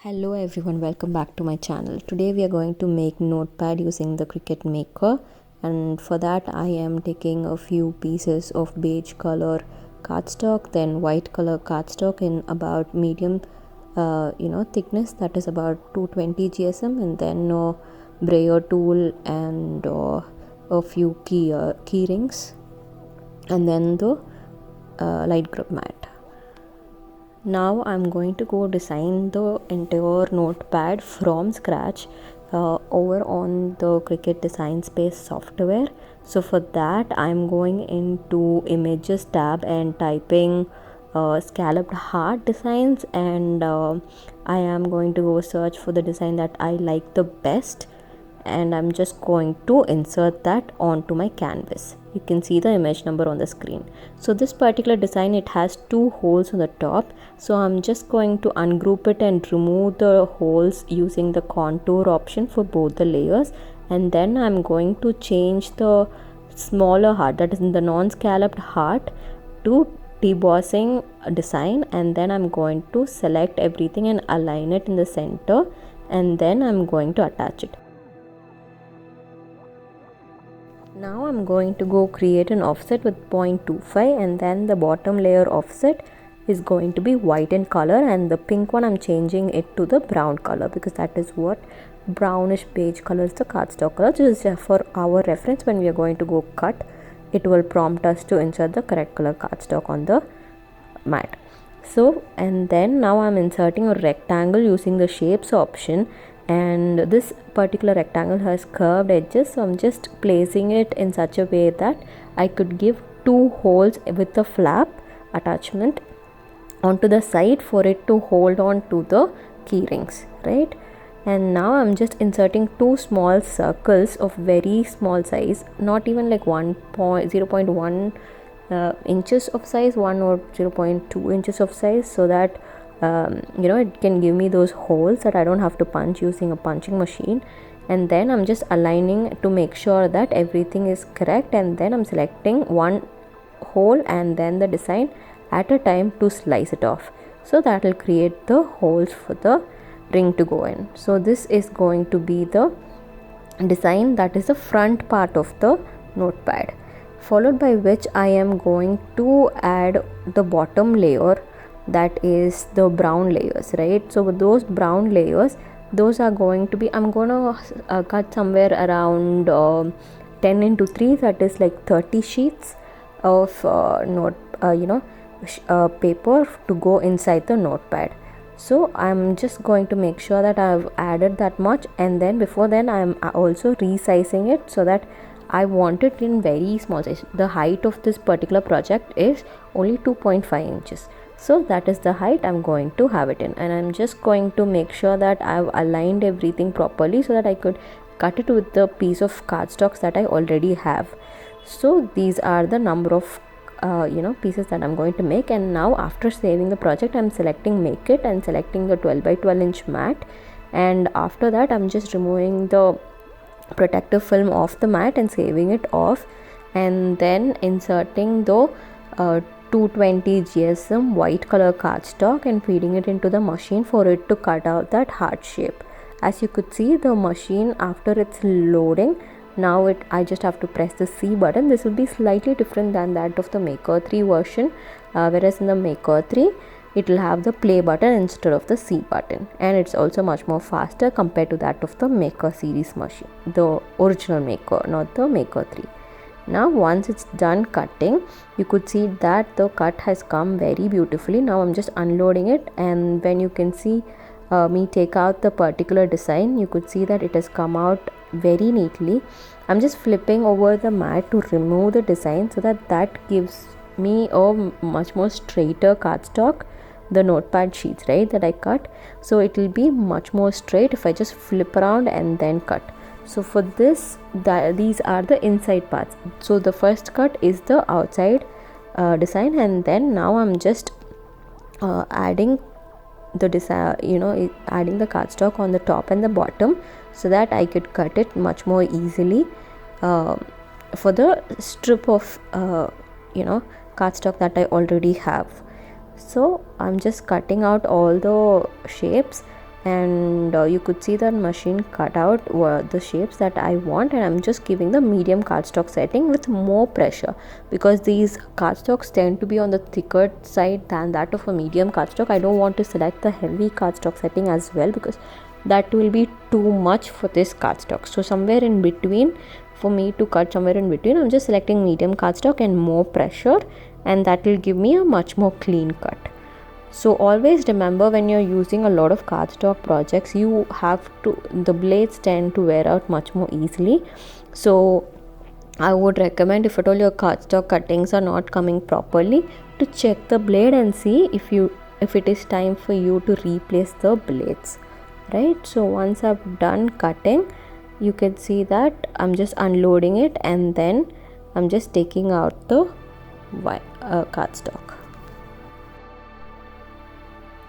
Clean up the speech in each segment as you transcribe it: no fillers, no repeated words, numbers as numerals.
Hello everyone, welcome back to my channel. Today we are going to make Notepad using the Cricut maker, and for that I am taking a few pieces of beige color cardstock, then white color cardstock in about medium thickness, that is about 220 GSM, and then a brayer tool and a few key rings, and then the light grip mat. Now I'm going to go design the entire notepad from scratch over on the Cricut Design Space software. So for that I'm going into images tab and typing scalloped heart designs, and I am going to go search for the design that I like the best, and I'm just going to insert that onto my canvas. You can see the image number on the screen. So this particular design, it has two holes on the top, so I'm just going to ungroup it and remove the holes using the contour option for both the layers, and then I'm going to change the smaller heart, that is in the non-scalloped heart, to debossing design, and then I'm going to select everything and align it in the center, and then I'm going to attach it. Now I'm going to go create an offset with 0.25, and then the bottom layer offset is going to be white in color, and the pink one I'm changing it to the brown color because that is what brownish beige color is the cardstock color. This is for our reference. When we are going to go cut, it will prompt us to insert the correct color cardstock on the mat. So, and then now I'm inserting a rectangle using the shapes option, and this particular rectangle has curved edges, so I'm just placing it in such a way that I could give two holes with a flap attachment onto the side for it to hold on to the key rings, right? And now I'm just inserting two small circles of very small size, not even like 0.1 inches of size, 1 or 0.2 inches of size, so that it can give me those holes that I don't have to punch using a punching machine. And then I'm just aligning to make sure that everything is correct, and then I'm selecting one hole and then the design at a time to slice it off, so that will create the holes for the ring to go in. So this is going to be the design, that is the front part of the notepad, followed by which I am going to add the bottom layer, that is the brown layers, right? So with those brown layers, those are going to be, I'm gonna cut somewhere around 10 into 3, that is like 30 sheets of paper to go inside the notepad. So I'm just going to make sure that I've added that much, and then before then I'm also resizing it so that I want it in very small size. The height of this particular project is only 2.5 inches. So that is the height I'm going to have it in, and I'm just going to make sure that I've aligned everything properly so that I could cut it with the piece of cardstocks that I already have. So these are the number of pieces that I'm going to make. And now after saving the project, I'm selecting make it and selecting the 12 by 12 inch mat, and after that I'm just removing the protective film off the mat and saving it off, and then inserting the 220 GSM white color cardstock and feeding it into the machine for it to cut out that heart shape. As you could see, the machine, after it's loading, now I just have to press the C button. This will be slightly different than that of the Maker 3 version, whereas in the Maker 3 it will have the play button instead of the C button, and it's also much more faster compared to that of the Maker series machine, the original Maker, not the Maker 3. Now once it's done cutting, you could see that the cut has come very beautifully. Now I'm just unloading it, and when you can see me take out the particular design, you could see that it has come out very neatly. I'm just flipping over the mat to remove the design so that gives me a much more straighter cardstock, the notepad sheets, right, that I cut. So it will be much more straight if I just flip around and then cut. So for this, these are the inside parts. So the first cut is the outside design, and then now I'm just adding the design, adding the cardstock on the top and the bottom so that I could cut it much more easily for the strip of cardstock that I already have. So I'm just cutting out all the shapes and you could see that machine cut out the shapes that I want, and I'm just giving the medium cardstock setting with more pressure, because these cardstocks tend to be on the thicker side than that of a medium cardstock. I don't want to select the heavy cardstock setting as well, because that will be too much for this cardstock. So somewhere in between, for me to cut somewhere in between, I'm just selecting medium cardstock and more pressure, and that will give me a much more clean cut. So always remember, when you're using a lot of cardstock projects, you have to, the blades tend to wear out much more easily. So I would recommend, if at all your cardstock cuttings are not coming properly, to check the blade and see if it is time for you to replace the blades, right? So once I've done cutting, you can see that I'm just unloading it, and then I'm just taking out the cardstock.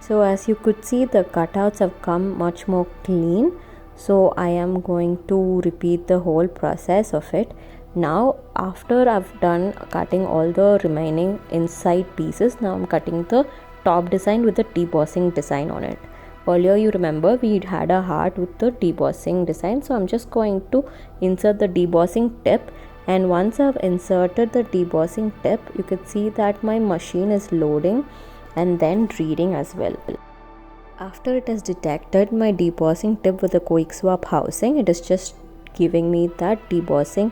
So as you could see, the cutouts have come much more clean. So I am going to repeat the whole process of it. Now after I've done cutting all the remaining inside pieces, now I'm cutting the top design with the debossing design on it. Earlier, you remember, we had a heart with the debossing design. So I'm just going to insert the debossing tip, and once I've inserted the debossing tip, you can see that my machine is loading and then reading as well. After it has detected my debossing tip with the quick swap housing, it is just giving me that debossing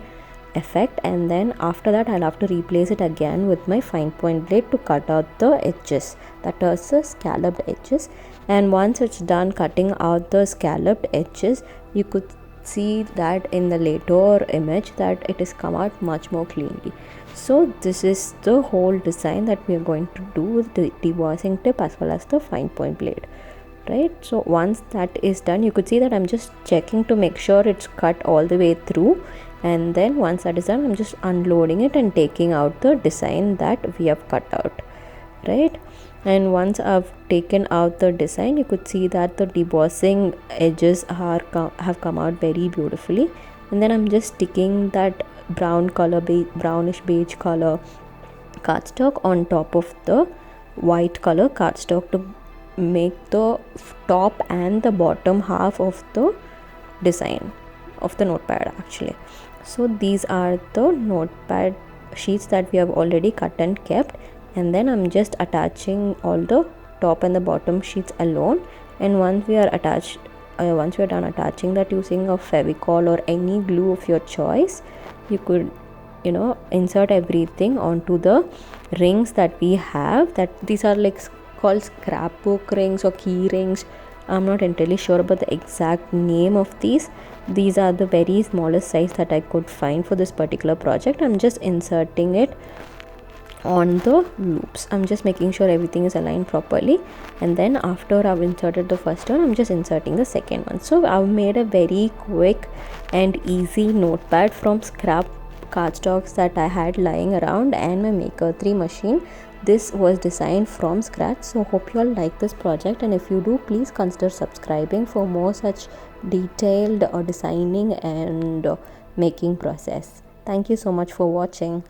effect, and then after that I'll have to replace it again with my fine point blade to cut out the edges, that is the scalloped edges. And once it's done cutting out the scalloped edges, you could see that in the later image that it has come out much more cleanly. So this is the whole design that we are going to do with the debossing tip as well as the fine point blade, right? So once that is done, you could see that I'm just checking to make sure it's cut all the way through, and then once that is done, I'm just unloading it and taking out the design that we have cut out, right? And once I've taken out the design, you could see that the debossing edges have come out very beautifully. And then I'm just sticking that brownish beige color cardstock on top of the white color cardstock to make the top and the bottom half of the design of the notepad actually. So these are the notepad sheets that we have already cut and kept, and then I'm just attaching all the top and the bottom sheets alone. And once we are done attaching that using a Fevicol or any glue of your choice, you could insert everything onto the rings that we have. That these are like called scrapbook rings or key rings. I'm not entirely sure about the exact name of these. These are the very smallest size that I could find for this particular project. I'm just inserting it on the loops. I'm just making sure everything is aligned properly, and then after I've inserted the first one, I'm just inserting the second one. So I've made a very quick and easy notepad from scrap cardstocks that I had lying around and my Maker 3 machine. This was designed from scratch. So hope you all like this project, and if you do, please consider subscribing for more such detailed designing and making process. Thank you so much for watching.